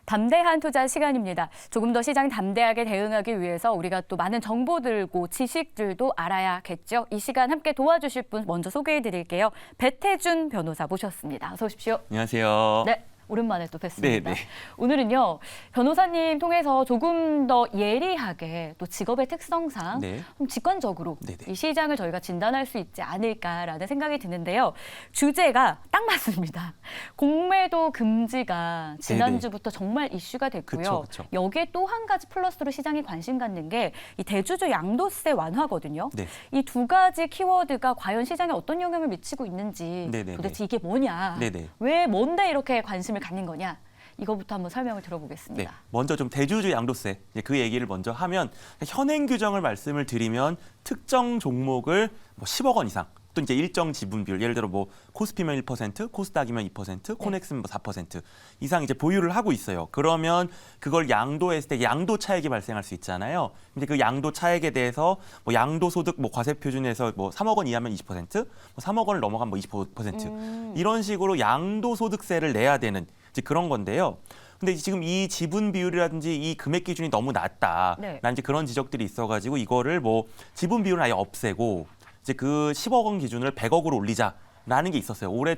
담대한 투자 시간입니다. 조금 더 시장 담대하게 대응하기 위해서 우리가 또 많은 정보들고 지식들도 알아야겠죠. 이 시간 함께 도와주실 분 먼저 소개해드릴게요. 배태준 변호사 모셨습니다. 어서 오십시오. 안녕하세요. 네. 오랜만에 또 뵙습니다. 네. 오늘은요, 변호사님 통해서 조금 더 예리하게 또 직업의 특성상 네. 좀 직관적으로 네네. 이 시장을 저희가 진단할 수 있지 않을까라는 생각이 드는데요. 주제가 딱 맞습니다. 공매도 금지가 지난주부터 정말 이슈가 됐고요. 그쵸. 여기에 또 한 가지 플러스로 시장이 관심 갖는 게 이 대주주 양도세 완화거든요. 네. 이 두 가지 키워드가 과연 시장에 어떤 영향을 미치고 있는지 네네네. 도대체 이게 뭐냐. 네네. 왜 뭔데 이렇게 관심을 갖는 거냐. 이거부터 한번 설명을 네. 들어보겠습니다. 먼저 좀 대주주 양도세 그 얘기를 먼저 하면 현행 규정을 말씀을 드리면 특정 종목을 뭐 10억 원 이상 또 이제 일정 지분 비율 예를 들어 뭐 코스피면 1%, 코스닥이면 2%, 코넥스면 뭐 4% 이상 이제 보유를 하고 있어요. 그러면 그걸 양도했을 때 양도 차익이 발생할 수 있잖아요. 근데 그 양도 차익에 대해서 뭐 양도소득 뭐 과세 표준에서 뭐 3억 원 이하면 20%, 뭐 3억 원을 넘어가면 뭐 25% 이런 식으로 양도소득세를 내야 되는 이제 그런 건데요. 근데 지금 이 지분 비율이라든지 이 금액 기준이 너무 낮다. 네. 난 이제 그런 지적들이 있어가지고 이거를 뭐 지분 비율을 아예 없애고 이제 그 10억 원 기준을 100억으로 올리자라는 게 있었어요. 올해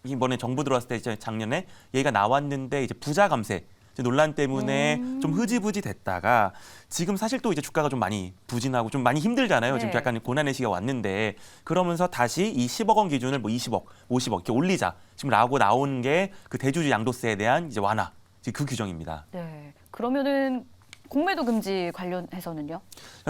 이번에 정부 들어왔을 때 이제 작년에 얘기가 나왔는데 이제 부자 감세 논란 때문에 좀 흐지부지 됐다가 지금 사실 또 이제 주가가 좀 많이 부진하고 좀 많이 힘들잖아요. 네. 지금 약간 고난의 시기가 왔는데 그러면서 다시 이 10억 원 기준을 뭐 20억, 50억 이렇게 올리자 지금 라고 나온 게 그 대주주 양도세에 대한 이제 완화 그 규정입니다. 네. 그러면은 공매도 금지 관련해서는요?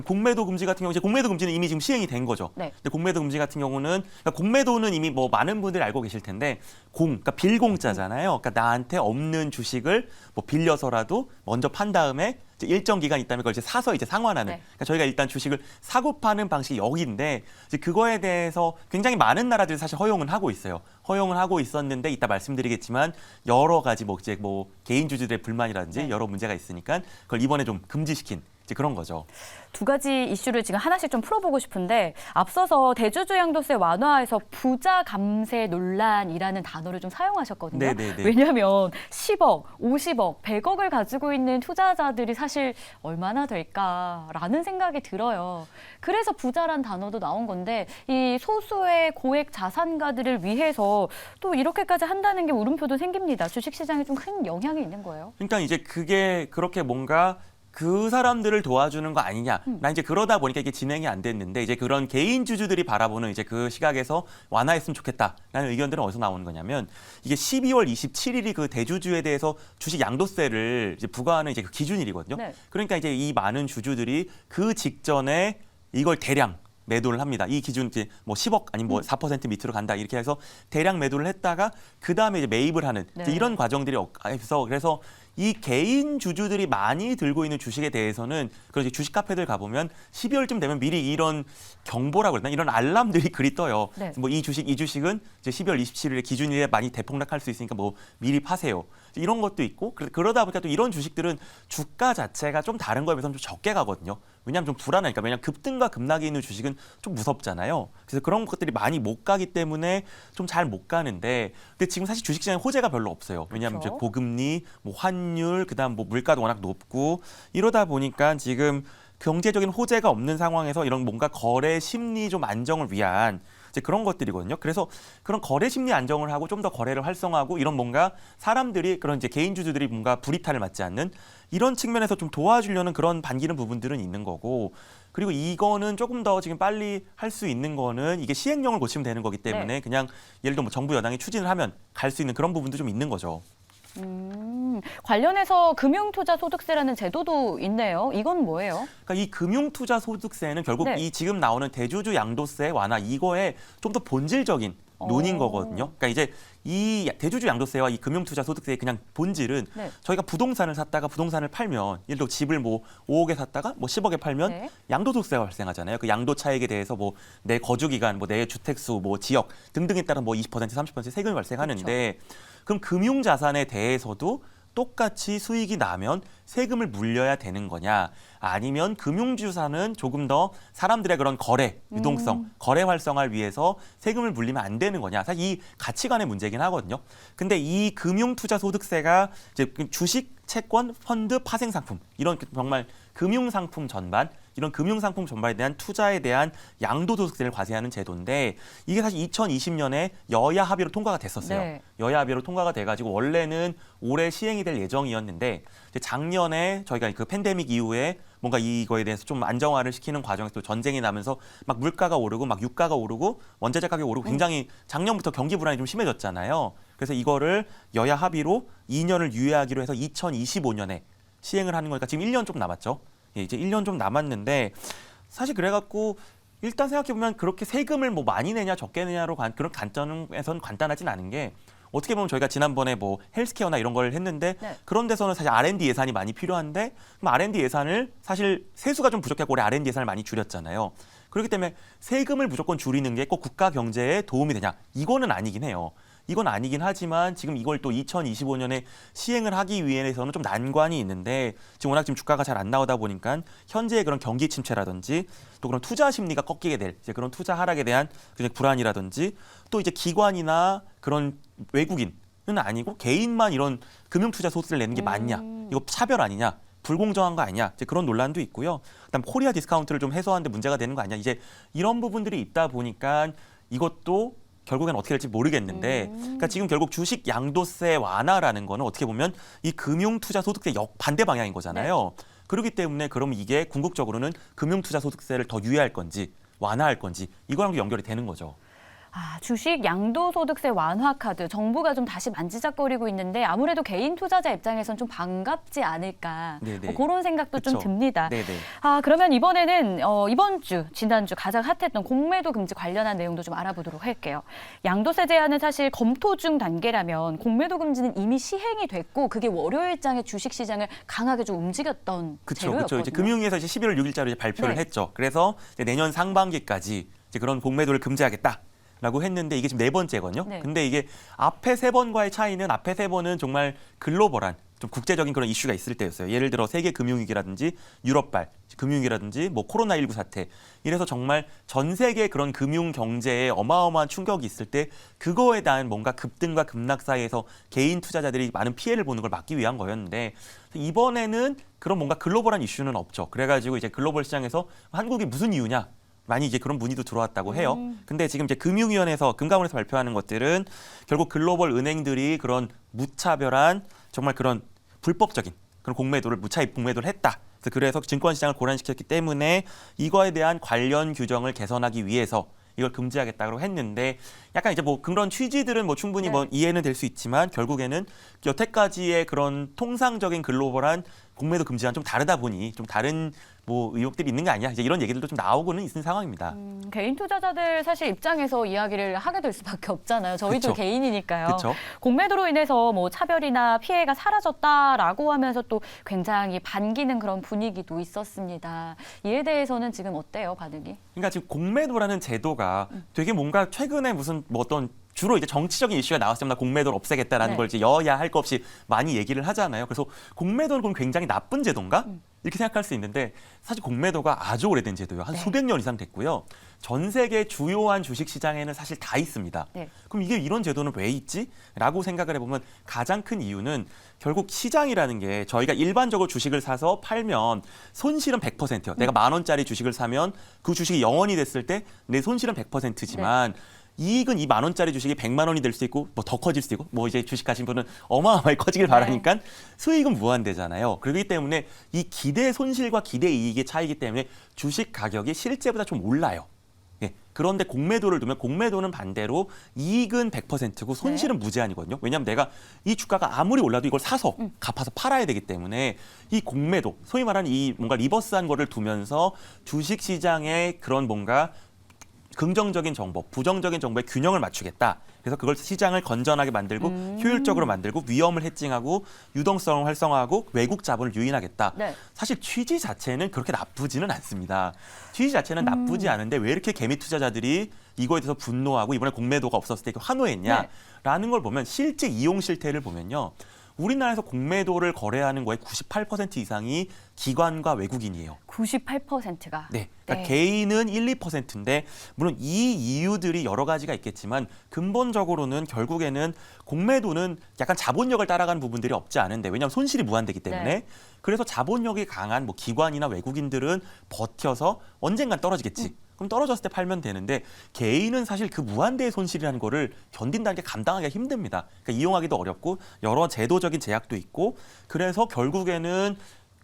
공매도 금지 같은 경우 이제 공매도 금지는 이미 지금 시행이 된 거죠. 네. 근데 공매도 금지 같은 경우는 그러니까 공매도는 이미 뭐 많은 분들이 알고 계실 텐데 그러니까 빌공짜잖아요. 그러니까 나한테 없는 주식을 뭐 빌려서라도 먼저 판 다음에 이제 일정 기간 있다면 그걸 이제 사서 이제 상환하는. 네. 그러니까 저희가 일단 주식을 사고 파는 방식이 여기인데 이제 그거에 대해서 굉장히 많은 나라들이 사실 허용은 하고 있어요. 허용을 하고 있었는데 이따 말씀드리겠지만 여러 가지 뭐 이제 뭐 개인 주주들의 불만이라든지 네. 여러 문제가 있으니까 그걸 이번에 좀 금지시킨 이제 그런 거죠. 두 가지 이슈를 지금 하나씩 좀 풀어보고 싶은데 앞서서 대주주 양도세 완화에서 부자 감세 논란이라는 단어를 좀 사용하셨거든요. 네네네. 왜냐하면 10억, 50억, 100억을 가지고 있는 투자자들이 사실 얼마나 될까라는 생각이 들어요. 그래서 부자란 단어도 나온 건데 이 소수의 고액 자산가들을 위해서 또 이렇게까지 한다는 게 물음표도 생깁니다. 주식시장에 좀 큰 영향이 있는 거예요. 그러니까 이제 그게 그렇게 뭔가 그 사람들을 도와주는 거 아니냐. 나 이제 그러다 보니까 이게 진행이 안 됐는데 이제 그런 개인 주주들이 바라보는 이제 그 시각에서 완화했으면 좋겠다라는 의견들은 어디서 나오는 거냐면 이게 12월 27일이 그 대주주에 대해서 주식 양도세를 이제 부과하는 이제 그 기준일이거든요. 네. 그러니까 이제 이 많은 주주들이 그 직전에 이걸 대량 매도를 합니다. 이 기준 이제 뭐 10억 아니면 뭐 4% 밑으로 간다 이렇게 해서 대량 매도를 했다가 그 다음에 이제 매입을 하는 네. 이제 이런 과정들이 있어. 그래서 이 개인 주주들이 많이 들고 있는 주식에 대해서는 그런 이제 주식 카페들 가보면 12월쯤 되면 미리 이런 경보라고 그러나 이런 알람들이 글이 떠요. 네. 뭐 이 주식은 이제 12월 27일에 기준일에 많이 대폭락할 수 있으니까 뭐 미리 파세요. 이런 것도 있고 그러다 보니까 또 이런 주식들은 주가 자체가 좀 다른 거에 비해서 좀 적게 가거든요. 왜냐하면 좀 불안하니까. 왜냐하면 급등과 급락이 있는 주식은 좀 무섭잖아요. 그래서 그런 것들이 많이 못 가기 때문에 좀 잘 못 가는데 근데 지금 사실 주식시장에 호재가 별로 없어요. 왜냐하면 그렇죠. 이제 고금리, 뭐 환율, 그다음 뭐 물가도 워낙 높고 이러다 보니까 지금 경제적인 호재가 없는 상황에서 이런 뭔가 거래 심리 좀 안정을 위한 이제 그런 것들이거든요. 그래서 그런 거래 심리 안정을 하고 좀 더 거래를 활성화하고 이런 뭔가 사람들이 그런 이제 개인 주주들이 뭔가 불이탈을 맞지 않는 이런 측면에서 좀 도와주려는 그런 반기는 부분들은 있는 거고 그리고 이거는 조금 더 지금 빨리 할 수 있는 거는 이게 시행령을 고치면 되는 거기 때문에 네. 그냥 예를 들어 뭐 정부 여당이 추진을 하면 갈 수 있는 그런 부분도 좀 있는 거죠. 관련해서 금융투자소득세라는 제도도 있네요. 이건 뭐예요? 그러니까 이 금융투자소득세는 결국 네. 이 지금 나오는 대주주 양도세 완화 이거에 좀 더 본질적인 논인 거거든요. 그러니까 이제 이 대주주 양도세와 이 금융투자소득세의 그냥 본질은 네. 저희가 부동산을 샀다가 부동산을 팔면 예를 들어 집을 뭐 5억에 샀다가 뭐 10억에 팔면 네. 양도소득세가 발생하잖아요. 그 양도 차익에 대해서 뭐 내 거주기간, 뭐 내 주택수, 뭐 지역 등등에 따라 뭐 20%, 30% 세금이 발생하는데 그럼 금융자산에 대해서도 똑같이 수익이 나면 세금을 물려야 되는 거냐, 아니면 금융주사는 조금 더 사람들의 그런 거래, 유동성, 거래 활성화를 위해서 세금을 물리면 안 되는 거냐. 사실 이 가치관의 문제긴 하거든요. 근데 이 금융투자소득세가 이제 주식, 채권, 펀드, 파생상품 이런 정말 금융상품 전반, 이런 금융상품 전반에 대한 투자에 대한 양도소득세를 과세하는 제도인데 이게 사실 2020년에 여야 합의로 통과가 됐었어요. 네. 여야 합의로 통과가 돼가지고 원래는 올해 시행이 될 예정이었는데 이제 작년에 저희가 그 팬데믹 이후에 뭔가 이거에 대해서 좀 안정화를 시키는 과정에서 또 전쟁이 나면서 막 물가가 오르고 막 유가가 오르고 원자재 가격이 오르고 굉장히 작년부터 경기 불안이 좀 심해졌잖아요. 그래서 이거를 여야 합의로 2년을 유예하기로 해서 2025년에 시행을 하는 거니까 지금 1년 좀 남았죠. 예, 이제 1년 좀 남았는데 사실 그래갖고 일단 생각해보면 그렇게 세금을 뭐 많이 내냐 적게 내냐로 그런 관점에서는 간단하진 않은 게 어떻게 보면 저희가 지난번에 뭐 헬스케어나 이런 걸 했는데 네. 그런 데서는 사실 R&D 예산이 많이 필요한데 그럼 R&D 예산을 사실 세수가 좀 부족해서 올해 R&D 예산을 많이 줄였잖아요. 그렇기 때문에 세금을 무조건 줄이는 게 꼭 국가 경제에 도움이 되냐? 이거는 아니긴 해요. 이건 아니긴 하지만 지금 이걸 또 2025년에 시행을 하기 위해서는 좀 난관이 있는데 지금 워낙 지금 주가가 잘 안 나오다 보니까 현재의 그런 경기 침체라든지 또 그런 투자 심리가 꺾이게 될 이제 그런 투자 하락에 대한 굉장히 불안이라든지 또 이제 기관이나 그런 외국인은 아니고 개인만 이런 금융투자 소득세를 내는 게 맞냐? 이거 차별 아니냐? 불공정한 거 아니냐? 이제 그런 논란도 있고요. 그다음 코리아 디스카운트를 좀 해소하는데 문제가 되는 거 아니냐? 이제 이런 부분들이 있다 보니까 이것도 결국엔 어떻게 될지 모르겠는데 그러니까 지금 결국 주식 양도세 완화라는 거는 어떻게 보면 이 금융투자소득세 반대 방향인 거잖아요. 네. 그렇기 때문에 그럼 이게 궁극적으로는 금융투자소득세를 더 유예할 건지 완화할 건지 이거랑도 연결이 되는 거죠. 주식 양도소득세 완화 카드 정부가 좀 다시 만지작거리고 있는데 아무래도 개인 투자자 입장에선 좀 반갑지 않을까 그런 생각도 그쵸. 좀 듭니다. 네네. 그러면 이번에는 이번 주, 지난주 가장 핫했던 공매도 금지 관련한 내용도 좀 알아보도록 할게요. 양도세 제한은 사실 검토 중 단계라면 공매도 금지는 이미 시행이 됐고 그게 월요일장에 주식시장을 강하게 좀 움직였던 재료였거든요. 그렇죠. 이제 금융위에서 이제 11월 6일자로 이제 발표를 네. 했죠. 그래서 이제 내년 상반기까지 이제 그런 공매도를 금지하겠다. 라고 했는데 이게 지금 네 번째거든요. 네. 근데 이게 앞에 세 번과의 차이는 앞에 세 번은 정말 글로벌한 좀 국제적인 그런 이슈가 있을 때였어요. 예를 들어 세계 금융위기라든지 유럽발 금융위기라든지 뭐 코로나19 사태 이래서 정말 전 세계 그런 금융 경제에 어마어마한 충격이 있을 때 그거에 대한 뭔가 급등과 급락 사이에서 개인 투자자들이 많은 피해를 보는 걸 막기 위한 거였는데 이번에는 그런 뭔가 글로벌한 이슈는 없죠. 그래가지고 이제 글로벌 시장에서 한국이 무슨 이유냐? 많이 이제 그런 문의도 들어왔다고 해요. 근데 지금 이제 금융위원회에서 금감원에서 발표하는 것들은 결국 글로벌 은행들이 그런 무차별한 정말 그런 불법적인 그런 공매도를 무차입 공매도를 했다. 그래서 증권시장을 고란시켰기 때문에 이거에 대한 관련 규정을 개선하기 위해서 이걸 금지하겠다고 했는데 약간 이제 뭐 그런 취지들은 뭐 충분히 뭐 이해는 될 수 있지만 결국에는 여태까지의 그런 통상적인 글로벌한 공매도 금지와는 좀 다르다 보니 좀 다른 뭐 의혹들이 있는 거 아니야? 이제 이런 얘기들도 좀 나오고는 있는 상황입니다. 개인 투자자들 사실 입장에서 이야기를 하게 될 수밖에 없잖아요. 저희도 그쵸. 개인이니까요. 그쵸. 공매도로 인해서 뭐 차별이나 피해가 사라졌다라고 하면서 또 굉장히 반기는 그런 분위기도 있었습니다. 이에 대해서는 지금 어때요, 반응이? 그러니까 지금 공매도라는 제도가 되게 뭔가 최근에 무슨 뭐 어떤 주로 이제 정치적인 이슈가 나왔을 때마다 공매도를 없애겠다라는 네. 걸 이제 여야 할 것 없이 많이 얘기를 하잖아요. 그래서 공매도는 그럼 굉장히 나쁜 제도인가? 이렇게 생각할 수 있는데 사실 공매도가 아주 오래된 제도예요. 한 수백 년 이상 됐고요. 전 세계 주요한 주식 시장에는 사실 다 있습니다. 네. 그럼 이게 이런 제도는 왜 있지? 라고 생각을 해보면 가장 큰 이유는 결국 시장이라는 게 저희가 일반적으로 주식을 사서 팔면 손실은 100%예요. 내가 10,000원짜리 주식을 사면 그 주식이 0원이 됐을 때 내 손실은 100%지만 이익은 이 10,000원짜리 주식이 100만 원이 될 수 있고 뭐 더 커질 수 있고 뭐 이제 주식 하신 분은 어마어마하게 커지길 바라니까 수익은 무한대잖아요. 그렇기 때문에 이 기대 손실과 기대 이익의 차이기 때문에 주식 가격이 실제보다 좀 올라요. 예. 그런데 공매도를 두면 공매도는 반대로 이익은 100%고 손실은 무제한이거든요. 왜냐하면 내가 이 주가가 아무리 올라도 이걸 사서 갚아서 팔아야 되기 때문에 이 공매도, 소위 말하는 이 뭔가 리버스한 거를 두면서 주식 시장의 그런 뭔가 긍정적인 정보, 부정적인 정보의 균형을 맞추겠다. 그래서 그걸 시장을 건전하게 만들고 효율적으로 만들고 위험을 해칭하고 유동성을 활성화하고 외국 자본을 유인하겠다. 네. 사실 취지 자체는 그렇게 나쁘지는 않습니다. 취지 자체는 나쁘지 않은데 왜 이렇게 개미 투자자들이 이거에 대해서 분노하고 이번에 공매도가 없었을 때 환호했냐라는 걸 보면 실제 이용 실태를 보면요. 우리나라에서 공매도를 거래하는 거의 98% 이상이 기관과 외국인이에요. 98%가. 네. 그러니까 개인은 1, 2%인데 물론 이 이유들이 여러 가지가 있겠지만 근본적으로는 결국에는 공매도는 약간 자본력을 따라가는 부분들이 없지 않은데 왜냐하면 손실이 무한되기 때문에 네. 그래서 자본력이 강한 뭐 기관이나 외국인들은 버텨서 언젠간 떨어지겠지. 그럼 떨어졌을 때 팔면 되는데 개인은 사실 그 무한대의 손실이라는 거를 견딘다는 게 감당하기가 힘듭니다. 그러니까 이용하기도 어렵고 여러 제도적인 제약도 있고 그래서 결국에는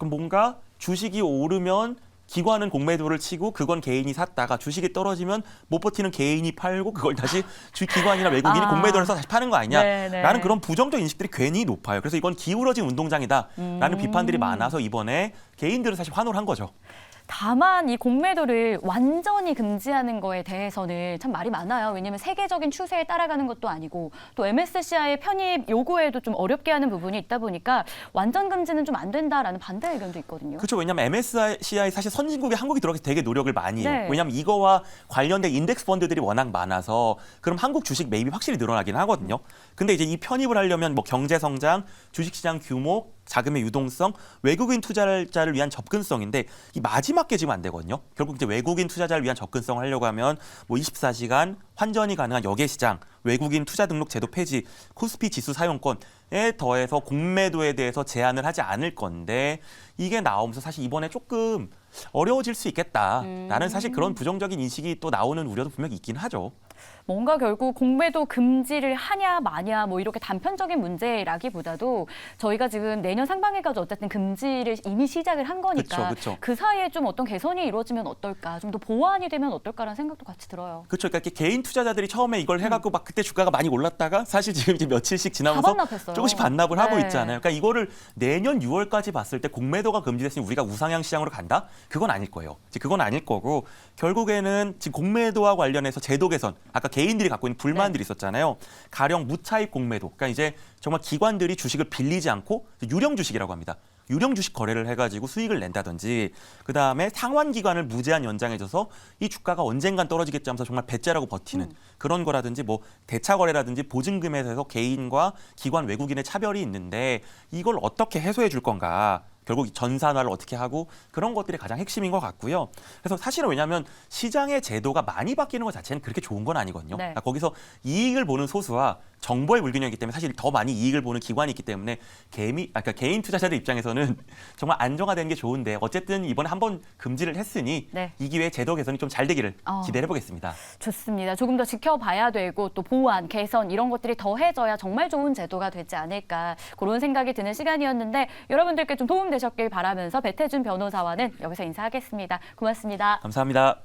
뭔가 주식이 오르면 기관은 공매도를 치고 그건 개인이 샀다가 주식이 떨어지면 못 버티는 개인이 팔고 그걸 다시 기관이나 외국인이 공매도를 해서 다시 파는 거 아니냐라는 그런 부정적 인식들이 괜히 높아요. 그래서 이건 기울어진 운동장이다라는 비판들이 많아서 이번에 개인들은 사실 환호를 한 거죠. 다만 이 공매도를 완전히 금지하는 거에 대해서는 참 말이 많아요. 왜냐하면 세계적인 추세에 따라가는 것도 아니고 또 MSCI 편입 요구에도 좀 어렵게 하는 부분이 있다 보니까 완전 금지는 좀 안 된다라는 반대 의견도 있거든요. 그렇죠. 왜냐하면 MSCI 사실 선진국에 한국이 들어가서 되게 노력을 많이 해요. 네. 왜냐하면 이거와 관련된 인덱스 펀드들이 워낙 많아서 그럼 한국 주식 매입이 확실히 늘어나긴 하거든요. 근데 이제 이 편입을 하려면 뭐 경제 성장, 주식시장 규모, 자금의 유동성, 외국인 투자자를 위한 접근성인데 이 마지막 게 지금 안 되거든요. 결국 이제 외국인 투자자를 위한 접근성을 하려고 하면 뭐 24시간 환전이 가능한 역외시장, 외국인 투자 등록 제도 폐지, 코스피 지수 사용권에 더해서 공매도에 대해서 제한을 하지 않을 건데 이게 나오면서 사실 이번에 조금 어려워질 수 있겠다라는 사실 그런 부정적인 인식이 또 나오는 우려도 분명히 있긴 하죠. 뭔가 결국 공매도 금지를 하냐 마냐 뭐 이렇게 단편적인 문제라기보다도 저희가 지금 내년 상반기까지 어쨌든 금지를 이미 시작을 한 거니까 그쵸. 그 사이에 좀 어떤 개선이 이루어지면 어떨까, 좀 더 보완이 되면 어떨까라는 생각도 같이 들어요. 그렇죠. 그러니까 개인 투자자들이 처음에 이걸 해갖고 막 그때 주가가 많이 올랐다가 사실 지금 이제 며칠씩 지나면서 반납했어요. 조금씩 반납을 하고 네. 있잖아요. 그러니까 이거를 내년 6월까지 봤을 때 공매도가 금지됐으니 우리가 우상향 시장으로 간다? 그건 아닐 거예요. 그건 아닐 거고 결국에는 지금 공매도와 관련해서 제도 개선, 아까 개인들이 갖고 있는 불만들이 있었잖아요. 가령 무차익 공매도. 그러니까 이제 정말 기관들이 주식을 빌리지 않고 유령 주식이라고 합니다. 유령 주식 거래를 해가지고 수익을 낸다든지 그다음에 상환 기간을 무제한 연장해줘서 이 주가가 언젠간 떨어지겠지 하면서 정말 배째라고 버티는 그런 거라든지 뭐 대차 거래라든지 보증금에 대해서 개인과 기관 외국인의 차별이 있는데 이걸 어떻게 해소해 줄 건가. 결국 전산화를 어떻게 하고 그런 것들이 가장 핵심인 것 같고요. 그래서 사실은 왜냐하면 시장의 제도가 많이 바뀌는 것 자체는 그렇게 좋은 건 아니거든요. 네. 그러니까 거기서 이익을 보는 소수와 정보의 불균형이기 때문에 사실 더 많이 이익을 보는 기관이 있기 때문에 그러니까 개인 투자자들 입장에서는 정말 안정화되는 게 좋은데 어쨌든 이번에 한번 금지를 했으니 네. 이 기회에 제도 개선이 좀 잘 되기를 기대해 보겠습니다. 좋습니다. 조금 더 지켜봐야 되고 또 보완, 개선 이런 것들이 더해져야 정말 좋은 제도가 되지 않을까 그런 생각이 드는 시간이었는데 여러분들께 좀 도움 되셨길 바라면서 배태준 변호사와는 여기서 인사하겠습니다. 고맙습니다. 감사합니다.